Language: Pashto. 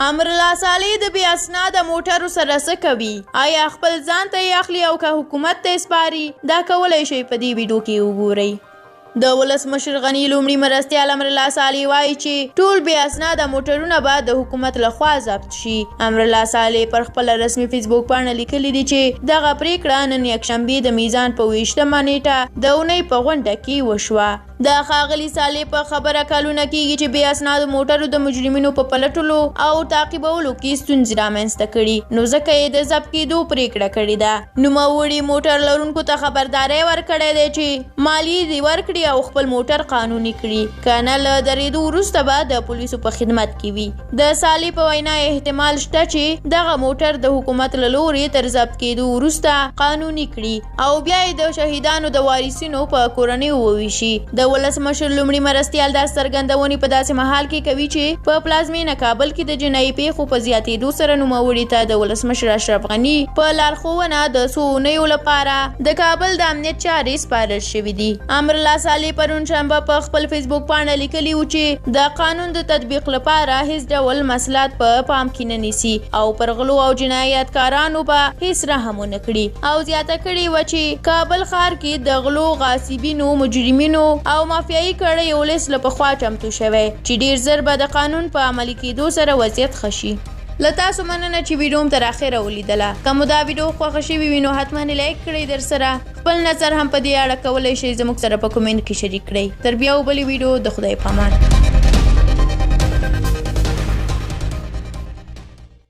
امرالله صالح د بې اسناده موټرو سره څه کوي؟ آیا خپل ځان ته یې اخلي او که حکومت ته یې سپاري؟ دا کولی شئ په دې ویډیو کې وګورئ. د ولسمشر غني لومړي مرستیال امرالله صالح وایي چې ټول بې اسناده موټرونه به د حکومت لخوا ضبط شي. امرالله صالح پر خپله رسمي فیسبوک پاڼه لیکلي دي چې دغه پریکړه نن یکشنبې د میزان په 28مه نیټه د اونۍ په غونډه کې وشوه. د ښاغلي صالح په خبره کلونه کېږي چې بې اسنادو موټرو د مجرمینو په پلټلو او تعقیبولو کې ستونزې رامنځته کړي، نو ځکه یې د ضبط کېدو پریکړه کړې ده. نوموړي موټر لرونکو ته خبرداری ورکړی دی چې مالیې دې ورکړي او خپل موټر قانوني کړي، که نه له درېدو وروسته به د پولیسو په خدمت کې وي. د صالح په وینا احتمال شته چې دغه موټر د حکومت له لورې تر ضبط کېدو وروسته قانوني کړي او بیا یې د شهیدانو د وارثینو په کورنیو وویشي. د ولسمشر لومړي مرستیال دا څرګندونې په داسې مهال کې کوي چې په پلازمینه کابل کې د جنایي پیښو په زیاتېدو سره نوموړي ته د ولسمشر اشرف غني په لارښوونه د څو اونیو لپاره د کابل د امنیت چارې سپارل شوي دي. امرالله صالح پرون شنبه په خپل فیسبوک پاڼه لیکلي و چې د قانون د تطبیق لپاره هیڅ ډول مسلات په پام کې نه نیسي او پر غلو او جنایتکارانو به هیڅ رحم ونه کړي او زیاته کړې وه چې کابل ښار کې د غلو، غاصبینو، مجرمینو او مافیایي کړیو لیست له پخوا چمتو شوی چې ډیر زر به د قانون په عملي کېدو سره وضعیت ښه شي. له تاسو مننه چې ویډیو م تر اخره ولیدله. که مو دا ویډیو خوښه شوې وي نو حتما لایک کړئ، در سره خپل نظر هم په دې اړه کولی شئ زموږ سره په کومنټ کې شریک کړئ. تر بیا بلې ویډیو د خدای په امان.